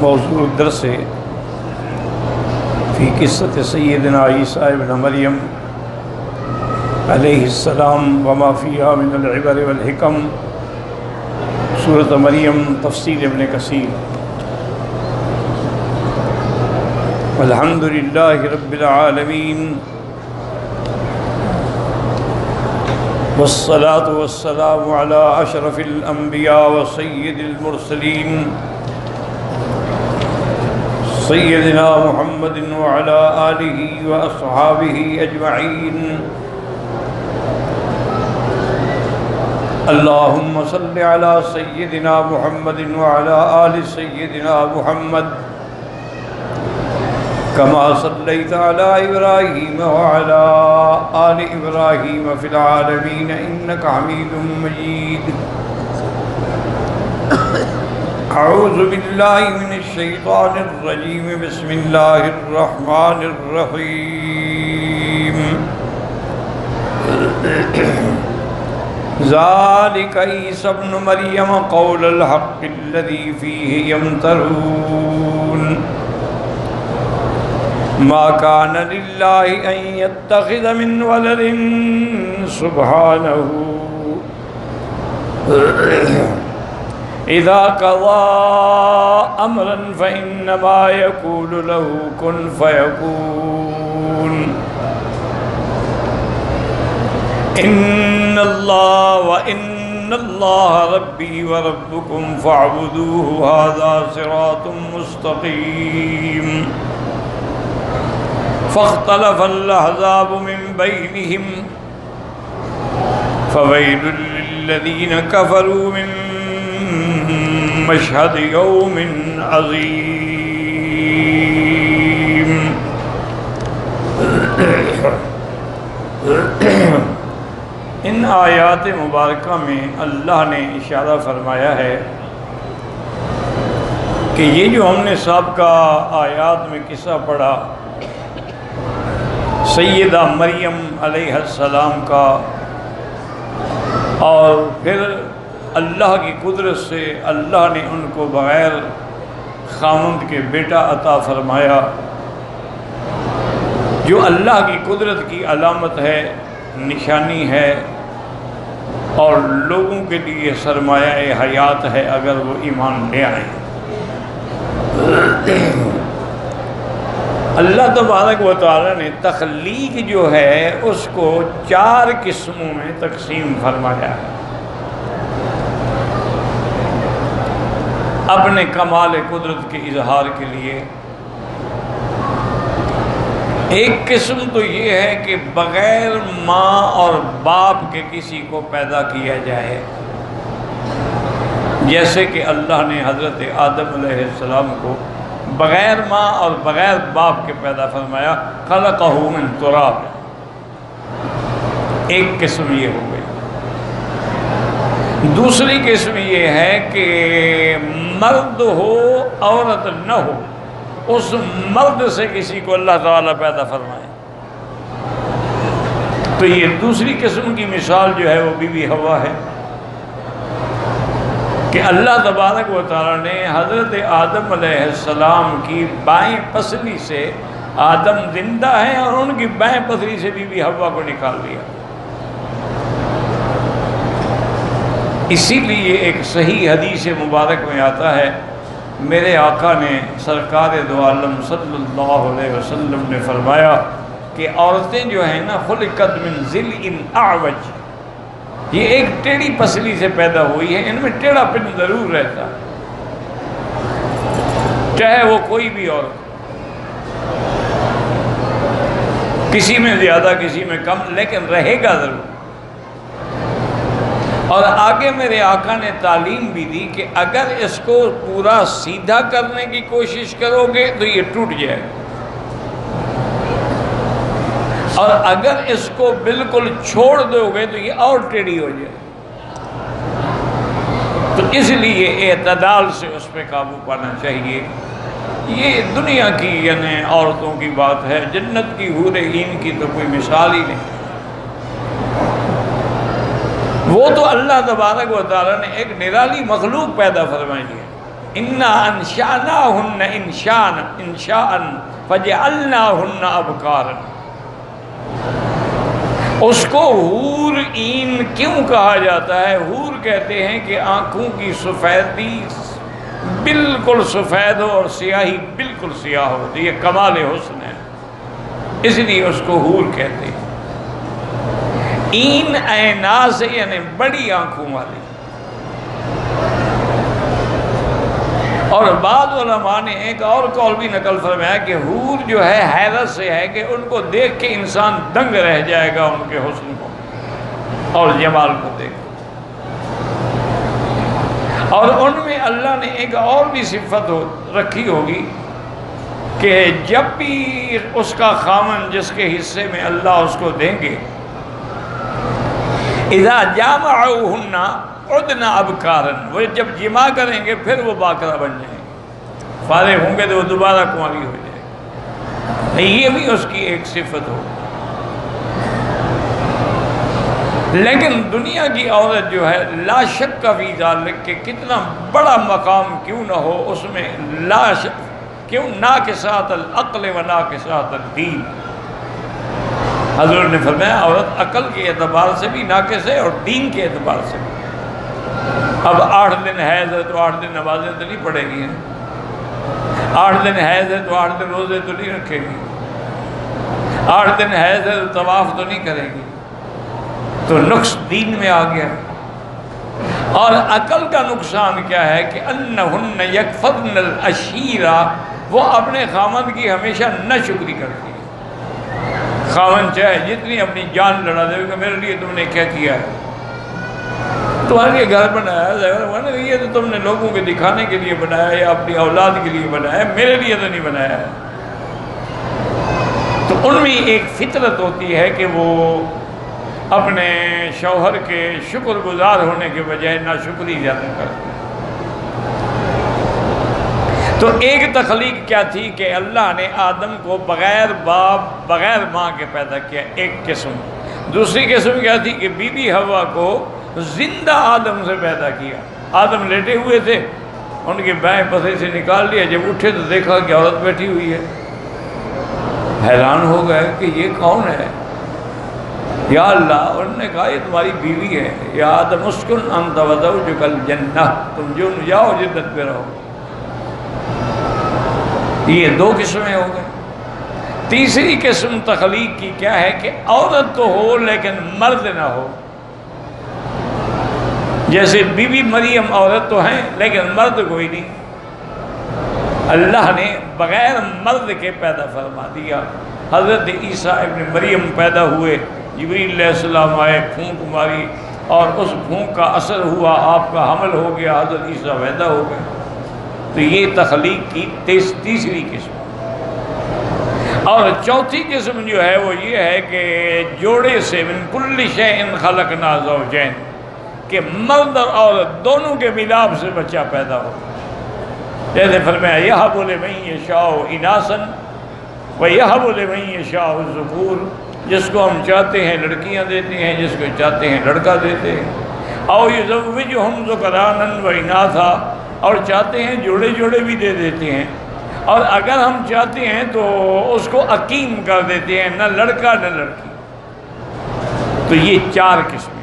موضوع درس فی قصۃ سیدنا عیسیٰ ابن مریم علیہ السلام وما فیہا من العبر والحکم، سورۃ مریم، تفسیر ابن کثیر۔ الحمد للہ رب العالمین والصلاة والسلام علی اشرف الانبیاء وسید المرسلین سیدنا محمد وعلى آلہ واصحابہ اجمعین۔ اللہم صل علی سیدنا محمد وعلى آل سیدنا محمد کما صلیت علی ابراہیم وعلى آل ابراہیم فی العالمین انک حمید مجید۔ اعوذ باللہ من الشیطان الرجیم، بسم اللہ الرحمن الرحیم۔ ذالک عیسی ابن مریم قول الحق الذی فیہ یمترون، ما کان للہ ان یتخذ من ولد سبحانہ اذا قضى امرا فانما يقول له كن فيكون۔ ان اللہ ربی وربکم فاعبدوه هذا صراط مستقیم۔ فاختلف الاحزاب من بینہم فویل للذین کفروا من مشہد یوم عظیم۔ ان آیات مبارکہ میں اللہ نے اشارہ فرمایا ہے کہ یہ جو ہم نے سابقہ آیات میں قصہ پڑھا سیدہ مریم علیہ السلام کا، اور پھر اللہ کی قدرت سے اللہ نے ان کو بغیر خاوند کے بیٹا عطا فرمایا، جو اللہ کی قدرت کی علامت ہے، نشانی ہے، اور لوگوں کے لیے سرمایہ حیات ہے اگر وہ ایمان لے آئیں۔ اللہ تبارک و تعالی نے تخلیق جو ہے اس کو 4 قسموں میں تقسیم فرمایا ہے، اپنے کمال قدرت کے اظہار کے لیے۔ ایک قسم تو یہ ہے کہ بغیر ماں اور باپ کے کسی کو پیدا کیا جائے، جیسے کہ اللہ نے حضرت آدم علیہ السلام کو بغیر ماں اور بغیر باپ کے پیدا فرمایا، خلقہ من تراب۔ ایک قسم یہ ہو گئی۔ دوسری قسم یہ ہے کہ مرد ہو عورت نہ ہو، اس مرد سے کسی کو اللہ تعالیٰ پیدا فرمائے، تو یہ دوسری قسم کی مثال جو ہے وہ بی بی حوا ہے کہ اللہ تبارک و تعالیٰ نے حضرت آدم علیہ السلام کی بائیں پسلی سے، آدم زندہ ہیں اور ان کی بائیں پسلی سے بی بی حوا کو نکال دیا۔ اسی لیے ایک صحیح حدیث مبارک میں آتا ہے، میرے آقا نے سرکار دو عالم صلی اللہ علیہ وسلم نے فرمایا کہ عورتیں جو ہیں نا خلقت من ضلع اعوج، یہ ایک ٹیڑھی پسلی سے پیدا ہوئی ہے، ان میں ٹیڑھا پن ضرور رہتا ہے، چاہے وہ کوئی بھی عورت، کسی میں زیادہ کسی میں کم، لیکن رہے گا ضرور۔ اور آگے میرے آقا نے تعلیم بھی دی کہ اگر اس کو پورا سیدھا کرنے کی کوشش کرو گے تو یہ ٹوٹ جائے گا، اور اگر اس کو بالکل چھوڑ دو گے تو یہ اور ٹیڑھی ہو جائے گا۔ تو اس لیے اعتدال سے اس پہ قابو پانا چاہیے۔ یہ دنیا کی یعنی عورتوں کی بات ہے، جنت کی حور عین کی تو کوئی مثال ہی نہیں۔ وہ تو اللہ تبارک و تعالیٰ نے ایک نرالی مخلوق پیدا فرمائی ہے، انا انشأناہن انشاء فجعلناہن ابکارا۔ اس کو حور عین کیوں کہا جاتا ہے؟ حور کہتے ہیں کہ آنکھوں کی سفیدی بالکل سفید ہو اور سیاہی بالکل سیاہ ہو، یہ کمال حسن ہے، اس لیے اس کو حور کہتے ہیں۔ عین عینا سے یعنی بڑی آنکھوں والی۔ اور بعض علماء نے ایک اور قول بھی نقل فرمایا کہ حور جو ہے حیرت سے ہے کہ ان کو دیکھ کے انسان دنگ رہ جائے گا، ان کے حسن کو اور جمال کو دیکھ۔ اور ان میں اللہ نے ایک اور بھی صفت رکھی ہوگی کہ جب بھی اس کا خامن جس کے حصے میں اللہ اس کو دیں گے، اذا جامعوہن عدنا ابکارا، وہ جب جمع کریں گے پھر وہ باکرہ بن جائیں گے، فارغ ہوں گے تو وہ دوبارہ کنواری ہو جائے گی۔ یہ بھی اس کی ایک صفت ہو۔ لیکن دنیا کی عورت جو ہے لا شک فی ذالک کہ کتنا بڑا مقام کیوں نہ ہو، اس میں لا شک کیوں ناقصات العقل و ناقصات الدین۔ حضور نے فرمایا عورت عقل کے اعتبار سے بھی ناقص ہے اور دین کے اعتبار سے بھی۔ اب 8 دن حیض ہے تو 8 دن نمازیں تو نہیں پڑھے گی، 8 دن حیض ہے تو 8 دن روزے تو نہیں رکھے گی، 8 دن حیض ہے تو طواف تو نہیں کرے گی، تو نقص دین میں آ گیا۔ اور عقل کا نقصان کیا ہے کہ انہن یکفرن العشیرہ، وہ اپنے خامند کی ہمیشہ نہ شکری کرتی ہے۔ خامند چاہے جتنی اپنی جان لڑا دے کہ میرے لیے تم نے کیا کیا ہے، تمہارے لیے گھر بنایا، یہ تو تم نے لوگوں کے دکھانے کے لیے بنایا یا اپنی اولاد کے لیے بنایا، میرے لیے تو نہیں بنایا ہے۔ تو ان میں ایک فطرت ہوتی ہے کہ وہ اپنے شوہر کے شکر گزار ہونے کے بجائے ناشکری زیادہ کرتے ہیں۔ تو ایک تخلیق کیا تھی کہ اللہ نے آدم کو بغیر باپ بغیر ماں کے پیدا کیا، ایک قسم۔ دوسری قسم کیا تھی کہ بی بی حوا کو زندہ آدم سے پیدا کیا۔ آدم لیٹے ہوئے تھے، ان کے بائیں پسے سے نکال لیا، جب اٹھے تو دیکھا کہ عورت بیٹھی ہوئی ہے، حیران ہو گئے کہ یہ کون ہے یا اللہ۔ انہوں نے کہا یہ تمہاری بیوی ہے، یا آدم اسکن انت وزوجک الجنہ، تم جو جاؤ جنت میں رہو۔ یہ 2 قسمیں ہو گئے۔ تیسری قسم تخلیق کی کیا ہے کہ عورت تو ہو لیکن مرد نہ ہو، جیسے بی بی مریم عورت تو ہیں لیکن مرد کوئی نہیں۔ اللہ نے بغیر مرد کے پیدا فرما دیا۔ حضرت عیسیٰ ابن مریم پیدا ہوئے، جبریل علیہ السلام آئے، پھونک ماری اور اس پھونک کا اثر ہوا، آپ کا حمل ہو گیا، حضرت عیسیٰ پیدا ہو گئے۔ تو یہ تخلیق کی تیسری قسم۔ اور چوتھی قسم جو ہے وہ یہ ہے کہ جوڑے سے من کل شیء خلقنا زوجین، کہ مرد اور عورت دونوں کے ملاپ سے بچہ پیدا ہو۔ جیسے فرمایا یہب لمن یشاء اناثا ویہب لمن یشاء الذکور، جس کو ہم چاہتے ہیں لڑکیاں دیتے ہیں، جس کو چاہتے ہیں لڑکا دیتے ہیں۔ او یزوجہم ذکرانا واناثا، اور چاہتے ہیں جوڑے جوڑے بھی دے دیتے ہیں، اور اگر ہم چاہتے ہیں تو اس کو عقیم کر دیتے ہیں، نہ لڑکا نہ لڑکی۔ تو یہ 4 قسمیں،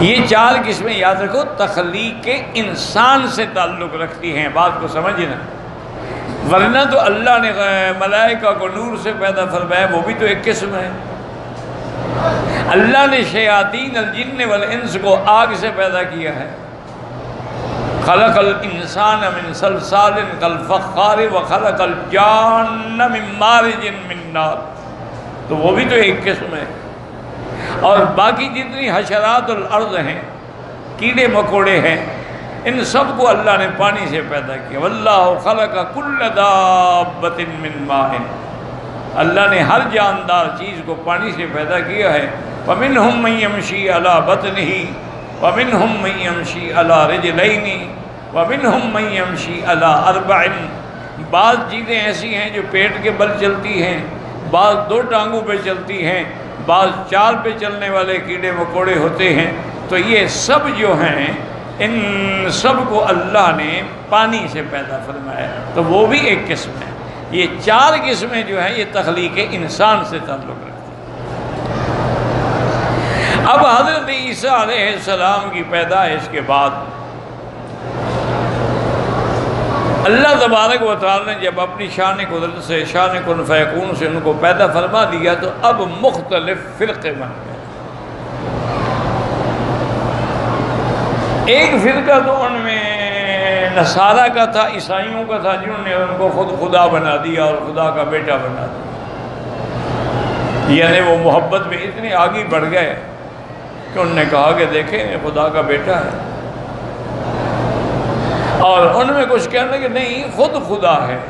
یہ 4 قسمیں یاد رکھو تخلیق انسان سے تعلق رکھتی ہیں، بات کو سمجھنا۔ ورنہ تو اللہ نے ملائکہ کو نور سے پیدا فرمایا، وہ بھی تو ایک قسم ہے۔ اللہ نے شیاطین الجن والانس کو آگ سے پیدا کیا ہے۔ خلق الانسان من صلصال کالفخار وخلق الجان من مارج من نار، تو وہ بھی تو ایک قسم ہے۔ اور باقی جتنی حشرات الارض ہیں، کیڑے مکوڑے ہیں، ان سب کو اللہ نے پانی سے پیدا کیا۔ واللہ خلق کل دابۃ من ماء، اللہ نے ہر جاندار چیز کو پانی سے پیدا کیا ہے۔ ومنہم من یمشی علی بطنہ ومنہم من یمشی علی رجلین ومنہم من یمشی علی 4، بعض چیزیں ایسی ہیں جو پیٹ کے بل چلتی ہیں، بعض 2 ٹانگوں پہ چلتی ہیں، بعض 4 پہ چلنے والے کیڑے مکوڑے ہوتے ہیں۔ تو یہ سب جو ہیں ان سب کو اللہ نے پانی سے پیدا فرمایا، تو وہ بھی ایک قسم ہے۔ یہ 4 قسمیں جو ہیں یہ تخلیق انسان سے تعلق رکھتی ہیں۔ اب حضرت عیسیٰ علیہ السلام کی پیدائش کے بعد اللہ تبارک و تعالی نے جب اپنی شان قدرت سے، شان کن فیکون سے ان کو پیدا فرما دیا، تو اب مختلف فرقے بن گئے۔ ایک فرقہ تو ان میں نصارہ کا تھا، عیسائیوں کا تھا، جنہوں نے ان کو خود خدا بنا دیا اور خدا کا بیٹا بنا دیا، یعنی وہ محبت میں اتنے آگے بڑھ گئے کہ انہوں نے کہا کہ دیکھیں خدا کا بیٹا ہے، اور ان میں کچھ کہنے کہ نہیں خود خدا ہے۔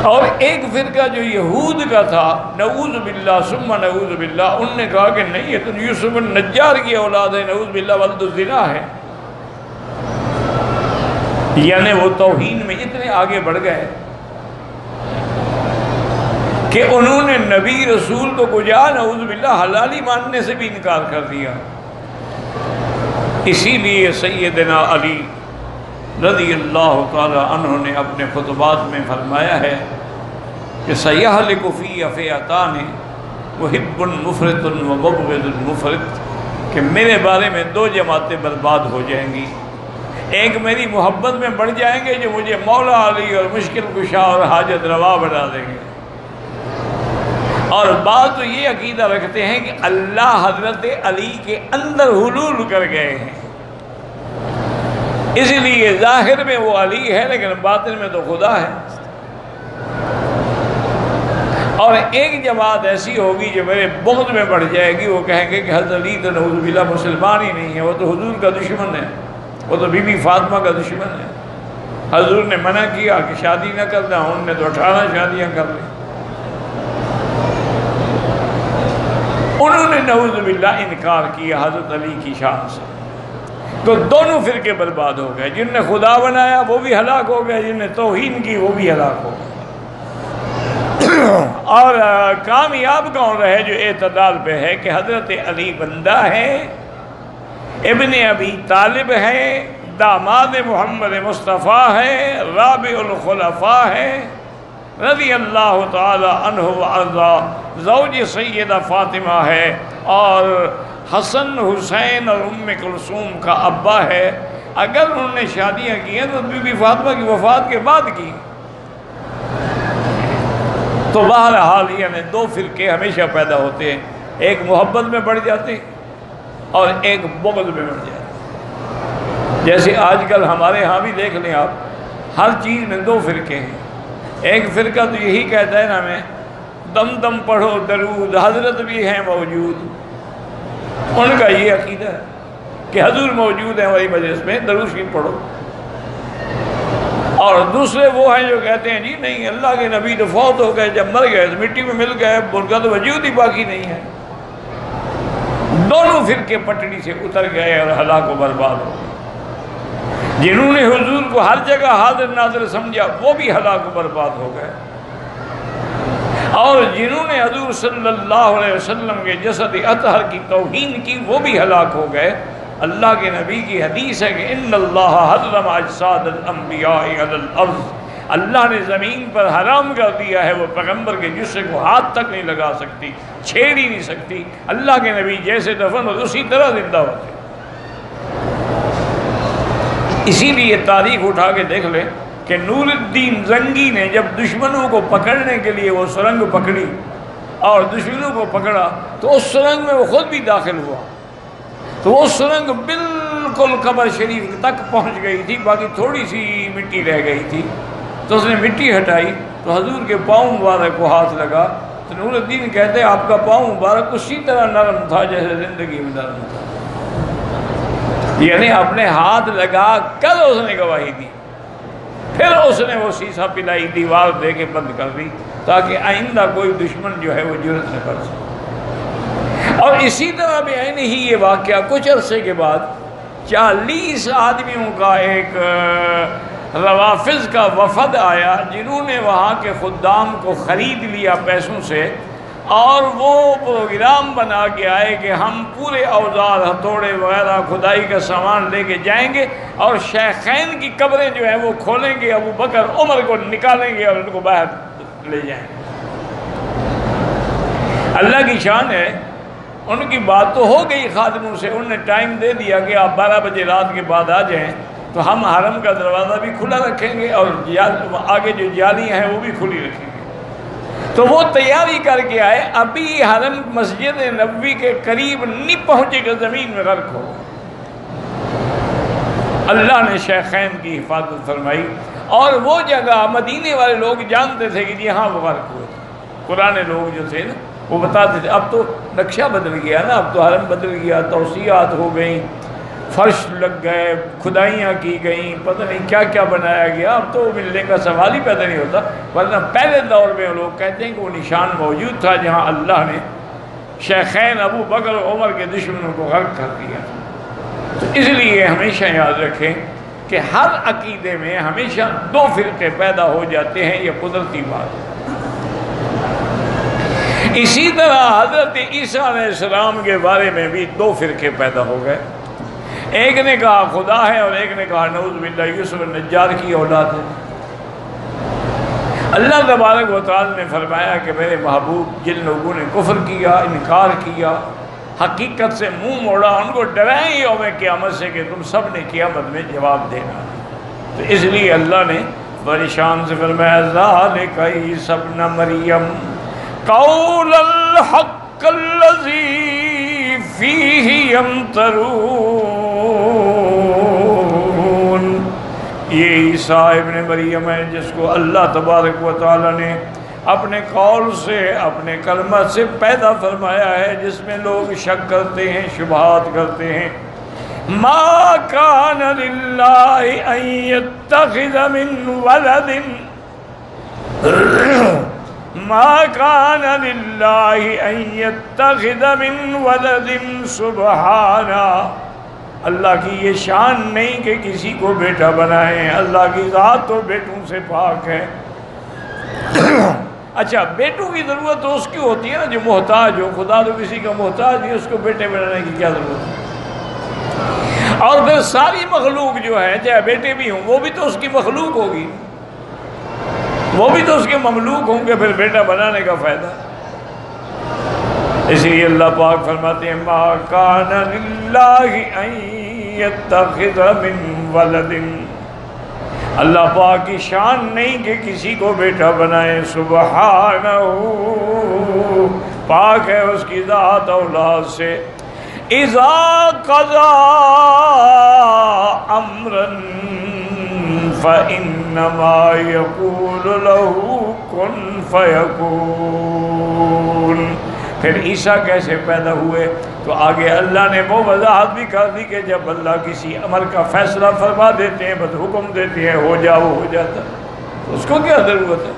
اور ایک فرقہ جو یہود کا تھا، نعوذ باللہ ثم نعوذ باللہ، انہوں نے کہا کہ نہیں یہ تو یوسف النجار کی اولاد ہے، نعوذ باللہ ولد الزنا ہے۔ یعنی وہ توہین میں اتنے آگے بڑھ گئے کہ انہوں نے نبی رسول کو کجا نعوذ باللہ حلالی ماننے سے بھی انکار کر دیا۔ اسی لیے سیدنا علی رضی اللہ تعالی عنہ نے اپنے خطبات میں فرمایا ہے کہ سیہلک فی فئتان محب مفرط و مبغض مفرط، کہ میرے بارے میں 2 جماعتیں برباد ہو جائیں گی، ایک میری محبت میں بڑھ جائیں گے جو مجھے مولا علی اور مشکل کشا اور حاجت روا بنا دیں گے، اور بعض تو یہ عقیدہ رکھتے ہیں کہ اللہ حضرت علی کے اندر حلول کر گئے ہیں، اس لیے ظاہر میں وہ علی ہے لیکن باطن میں تو خدا ہے۔ اور ایک جماعت ایسی ہوگی جو میرے بغض میں بڑھ جائے گی، وہ کہیں گے کہ حضرت علی تو نعوذ باللہ مسلمان ہی نہیں ہے، وہ تو حضور کا دشمن ہے، وہ تو بی بی فاطمہ کا دشمن ہے، حضور نے منع کیا کہ شادی نہ کرنا، انہوں نے تو 18 شادیاں کر لی۔ انہوں نے نعوذ باللہ انکار کیا حضرت علی کی شان سے، تو دونوں فرقے برباد ہو گئے، جن نے خدا بنایا وہ بھی ہلاک ہو گئے، جن نے توہین کی وہ بھی ہلاک ہو گئے۔ اور کامیاب کون رہے؟ جو اعتدال پہ ہے کہ حضرت علی بندہ ہے، ابن ابی طالب ہے، داماد محمد مصطفیٰ ہے، رابع الخلفاء ہے، رضی اللہ تعالی عنہ وارضا، زوج سیدہ فاطمہ ہے، اور حسن حسین اور ام کلثوم کا ابا ہے۔ اگر انہوں نے شادیاں کی ہیں تو بی بی فاطمہ کی وفات کے بعد کی۔ تو بہرحال یعنی 2 فرقے ہمیشہ پیدا ہوتے ہیں، ایک محبت میں بڑھ جاتے ہیں اور ایک بغض میں بڑھ جاتے ہیں۔ جیسے آج کل ہمارے ہاں بھی دیکھ لیں آپ، ہر چیز میں 2 فرقے ہیں۔ ایک فرقہ تو یہی کہتا ہے نا ہمیں دم دم پڑھو درود، حضرت بھی ہیں موجود، ان کا یہ عقیدہ ہے کہ حضور موجود ہیں ہماری مجلس میں، درود شریف پڑھو۔ اور دوسرے وہ ہیں جو کہتے ہیں جی نہیں اللہ کے نبی تو فوت ہو گئے، جب مر گئے تو مٹی میں مل گئے، ان کا تو وجود ہی باقی نہیں ہے۔ دونوں فرقے پٹڑی سے اتر گئے اور ہلاک و برباد ہو گئے۔ جنہوں نے حضور کو ہر جگہ حاضر ناظر سمجھا وہ بھی ہلاک و برباد ہو گئے، اور جنہوں نے حضور صلی اللہ علیہ وسلم کے جسد اطہر کی توہین کی وہ بھی ہلاک ہو گئے۔ اللہ کے نبی کی حدیث ہے کہ ان اللہ حرم اجساد الانبیاء علی الارض، اللہ نے زمین پر حرام کر دیا ہے وہ پیغمبر کے جسے کو ہاتھ تک نہیں لگا سکتی، چھیڑ ہی نہیں سکتی۔ اللہ کے نبی جیسے دفن ہو اسی طرح زندہ ہوتے۔ اسی لیے تاریخ اٹھا کے دیکھ لیں کہ نور الدین زنگی نے جب دشمنوں کو پکڑنے کے لیے وہ سرنگ پکڑی اور دشمنوں کو پکڑا تو اس سرنگ میں وہ خود بھی داخل ہوا، تو وہ سرنگ بالکل قبر شریف تک پہنچ گئی تھی، باقی تھوڑی سی مٹی رہ گئی تھی، تو اس نے مٹی ہٹائی تو حضور کے پاؤں مبارک کو ہاتھ لگا، تو نور الدین کہتے ہیں آپ کا پاؤں مبارک اسی طرح نرم تھا جیسے زندگی میں نرم تھا، یعنی اپنے ہاتھ لگا کر اس نے گواہی دی۔ پھر اس نے وہ سیسا پلائی دیوار دے کے بند کر دی تاکہ آئندہ کوئی دشمن جو ہے وہ جرأت نہ کر سکے۔ اور اسی طرح بھی ہی یہ واقعہ کچھ عرصے کے بعد 40 آدمیوں کا ایک روافظ کا وفد آیا، جنہوں نے وہاں کے خدام کو خرید لیا پیسوں سے، اور وہ پروگرام بنا کے آئے کہ ہم پورے اوزار ہتھوڑے وغیرہ کھدائی کا سامان لے کے جائیں گے اور شیخین کی قبریں جو ہیں وہ کھولیں گے، ابو بکر عمر کو نکالیں گے اور ان کو باہر لے جائیں گے۔ اللہ کی شان ہے، ان کی بات تو ہو گئی خادموں سے، انہوں نے ٹائم دے دیا کہ آپ 12 بجے رات کے بعد آ جائیں تو ہم حرم کا دروازہ بھی کھلا رکھیں گے اور آگے جو جالیاں ہیں وہ بھی کھلی رکھیں گے۔ تو وہ تیاری کر کے آئے، ابھی حرم مسجد نبوی کے قریب نہیں پہنچے گا زمین میں غرق ہو۔ اللہ نے شیخین کی حفاظت فرمائی، اور وہ جگہ مدینے والے لوگ جانتے تھے کہ یہاں وہ غرق ہوئے تھے۔ پرانے لوگ جو تھے نا وہ بتاتے تھے، اب تو نقشہ بدل گیا نا، اب تو حرم بدل گیا، توسیعات ہو گئیں، فرش لگ گئے، کھدائیاں کی گئیں، پتہ نہیں کیا کیا بنایا گیا، اب تو ملنے کا سوال ہی پیدا نہیں ہوتا۔ ورنہ پہلے دور میں لوگ کہتے ہیں کہ وہ نشان موجود تھا جہاں اللہ نے شیخین ابو بکر و عمر کے دشمنوں کو غرق کر دیا۔ تو اس لیے ہمیشہ یاد رکھیں کہ ہر عقیدے میں ہمیشہ 2 فرقے پیدا ہو جاتے ہیں، یہ قدرتی بات ہے۔ اسی طرح حضرت عیسیٰ علیہ السلام کے بارے میں بھی 2 فرقے پیدا ہو گئے، ایک نے کہا خدا ہے اور ایک نے کہا نعوذ باللہ یوسف النجار کی اولاد ہے۔ اللہ تبارک و تعالی نے فرمایا کہ میرے محبوب جن لوگوں نے کفر کیا، انکار کیا، حقیقت سے منہ موڑا، ان کو ڈرائیں یوم قیامت سے کہ تم سب نے قیامت میں جواب دینا۔ تو اس لیے اللہ نے بڑی شان سے فرمایا ذالک عیسی ابن مریم قول الحق الذی فیہ یمترون، یہ عیسیٰ ابن مریم ہے جس کو اللہ تبارک و تعالی نے اپنے قول سے، اپنے کلمہ سے پیدا فرمایا ہے، جس میں لوگ شک کرتے ہیں، شبہات کرتے ہیں۔ ما کان للہ ان یتخذ من ولد، ما کان للہ ان یتخذ من ولد سبحانہ، اللہ کی یہ شان نہیں کہ کسی کو بیٹا بنائیں، اللہ کی ذات تو بیٹوں سے پاک ہے۔ اچھا، بیٹوں کی ضرورت تو اس کی ہوتی ہے نا جو محتاج ہو، خدا تو کسی کا محتاج نہیں، اس کو بیٹے بنانے کی کیا ضرورت ہے؟ اور پھر ساری مخلوق جو ہے چاہے بیٹے بھی ہوں وہ بھی تو اس کی مخلوق ہوگی، وہ بھی تو اس کے مملوک ہوں گے، پھر بیٹا بنانے کا فائدہ۔ اس لیے اللہ پاک فرماتے ہیں ما کان للہ ان یتخذ من ولد، اللہ پاک کی شان نہیں کہ کسی کو بیٹا بنائے، سبحانہ پاک ہے اس کی ذات اولاد سے۔ اذا قضا امرا فانما يقول له كن فيكون۔ پھر عیسیٰ کیسے پیدا ہوئے تو آگے اللہ نے وہ وضاحت بھی کر دی کہ جب اللہ کسی عمل کا فیصلہ فرما دیتے ہیں، بس حکم دیتے ہیں ہو جا، وہ ہو جاتا ہے، اس کو کیا ضرورت ہے۔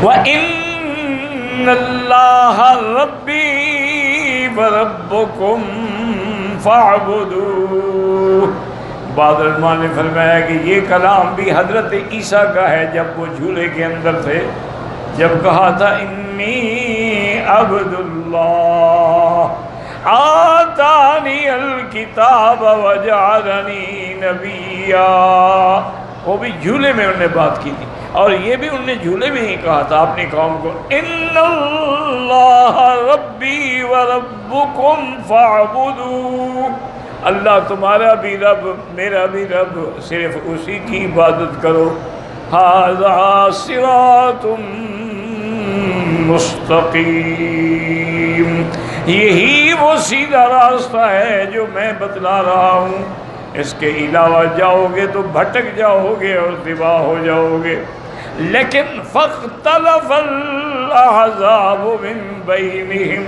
وَإِنَّ اللَّهَ رَبِّي وَرَبُّكُمْ فَاعْبُدُوهُ۔ بعض علماء نے فرمایا کہ یہ کلام بھی حضرت عیسیٰ کا ہے جب وہ جھولے کے اندر تھے، جب کہا تھا انی عبد اللہ آتانی الکتاب وجعلنی نبیا، وہ بھی جھولے میں انہوں نے بات کی تھی، اور یہ بھی انہوں نے جھولے میں ہی کہا تھا اپنی قوم کو ان اللہ ربی وربکم فاعبدوا، اللہ تمہارا بھی رب میرا بھی رب، صرف اسی کی عبادت کرو۔ ھذا صراط مستقیم، یہی وہ سیدھا راستہ ہے جو میں بتلا رہا ہوں، اس کے علاوہ جاؤ گے تو بھٹک جاؤ گے اور تباہ ہو جاؤ گے۔ لیکن فاختلف الاحزاب من بینہم،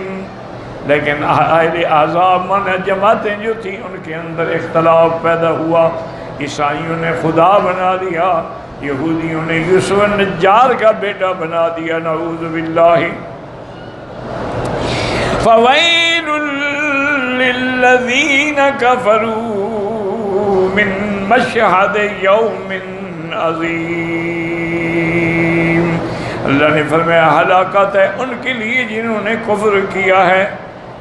لیکن اہل احزاب من جماعتیں جو تھیں ان کے اندر اختلاف پیدا ہوا، عیسائیوں نے خدا بنا دیا، یہودیوں نے یوسف النجار کا بیٹا بنا دیا، نعوذ باللہ۔ فویل للذین کفروا من مشہد یوم عظیم، اللہ نے فرمایا ہلاکت ہے ان کے لیے جنہوں نے کفر کیا ہے،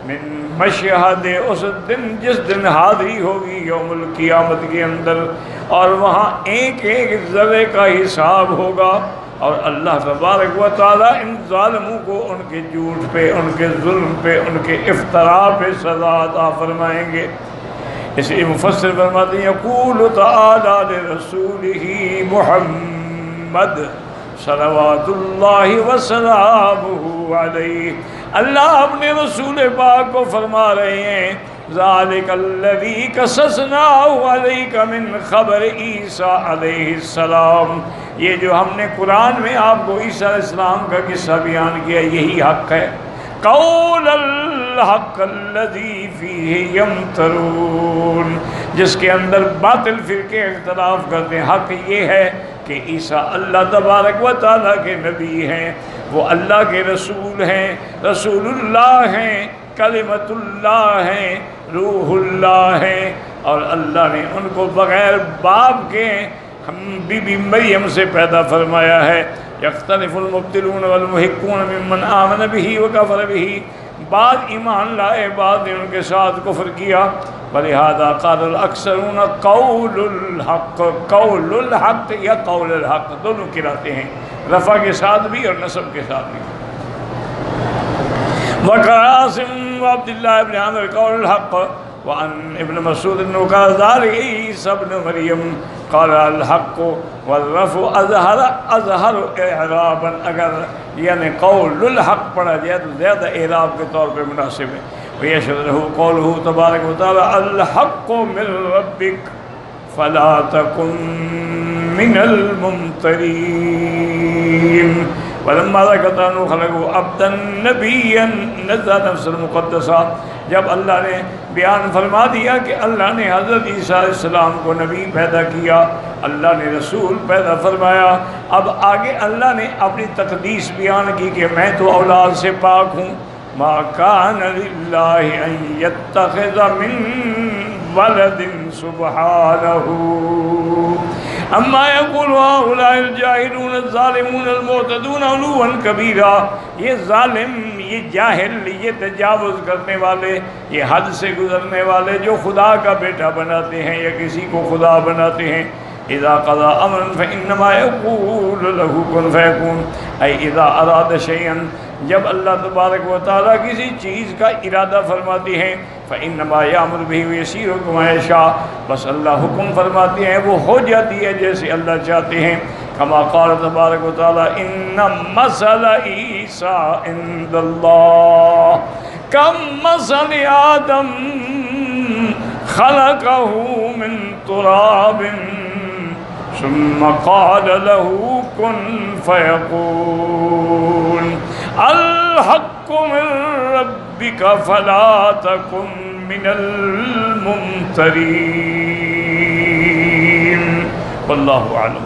من مشہد، اس دن جس دن حاضری ہوگی یوم القیامت کے اندر، اور وہاں ایک ایک ذرے کا حساب ہوگا، اور اللہ تبارک و تعالیٰ ان ظالموں کو ان کے جھوٹ پہ، ان کے ظلم پہ، ان کے افتراء پہ سزا عطا فرمائیں گے۔ اس لیے مفسر فرماتے ہیں یقول تعالیٰ لرسولہ محمد صلوات اللہ وسلامہ علیہ، اللہ اپنے رسول پاک کو فرما رہے ہیں ذالک الذی قصصنا علیک من خبر عیسیٰ علیہ السلام، یہ جو ہم نے قرآن میں آپ کو عیسیٰ علیہ السلام کا قصہ بیان کیا یہی حق ہے۔ قول الحق الذی فیہ یمترون، جس کے اندر باطل فرقے اختلاف کرتے ہیں، حق یہ ہے کہ عیسیٰ اللہ تبارک و تعالیٰ کے نبی ہیں، وہ اللہ کے رسول ہیں، رسول اللہ ہیں، کلمت اللہ ہیں، روح اللہ ہیں، اور اللہ نے ان کو بغیر باپ کے بی بی مریم سے پیدا فرمایا ہے۔ یختلف المبتلون والمحقون ممن آمن به وکفر به، بعض ایمان لائے بعض نے ان کے ساتھ کفر کیا، ولہذا قال الاکثرون قول الحق، قول الحق یا قول الحق دونوں قرأتیں ہیں، رفع کے ساتھ بھی اور نصب کے ساتھ بھی۔ وقاسم وعبداللہ ابن عامر قول الحق، وعن ابن مسعود قال ذلك عیسی ابن مریم قال الحق والرفع اظہر اعرابا، اگر یعنی قول الحق پڑھا جائے تو زیادہ اعراب کے طور پہ مناسب ہے۔ ویشهد له قوله تبارک و تعالی الحق من ربک فلا تکن من الممترین، ولما ذکر انه خلقه عبدا نبیا نزہ نفس المقدسہ، جب اللہ نے بیان فرما دیا کہ اللہ نے حضرت عیسیٰ علیہ السلام کو نبی پیدا کیا، اللہ نے رسول پیدا فرمایا، اب آگے اللہ نے اپنی تقدیس بیان کی کہ میں تو اولاد سے پاک ہوں۔ ما کان للہ ان یتخذ من ولد سبحانہ اما یقول هؤلاء الجاہلون الظالمون المعتدون علوا کبیرا، یہ ظالم، یہ جاہل، یہ تجاوز کرنے والے، یہ حد سے گزرنے والے جو خدا کا بیٹا بناتے ہیں یا کسی کو خدا بناتے ہیں، اذا قضى امرا فانما يقول له كن فيكون، اي اذا اراد شيئا، جب اللہ تبارک و تعالیٰ کسی چیز کا ارادہ فرماتے ہیں فانما یامر به ویسیر کما یشاء، بس اللہ حکم فرماتے ہیں وہ ہو جاتی ہے جیسے اللہ چاہتے ہیں۔ کما قال تبارک و تعالیٰ ان مثل عیسیٰ عند اللہ کمثل آدم خلقہ من تراب ثم قال له كن فيكون، الحق من ربك فلا تكن من الممترين، والله أعلم۔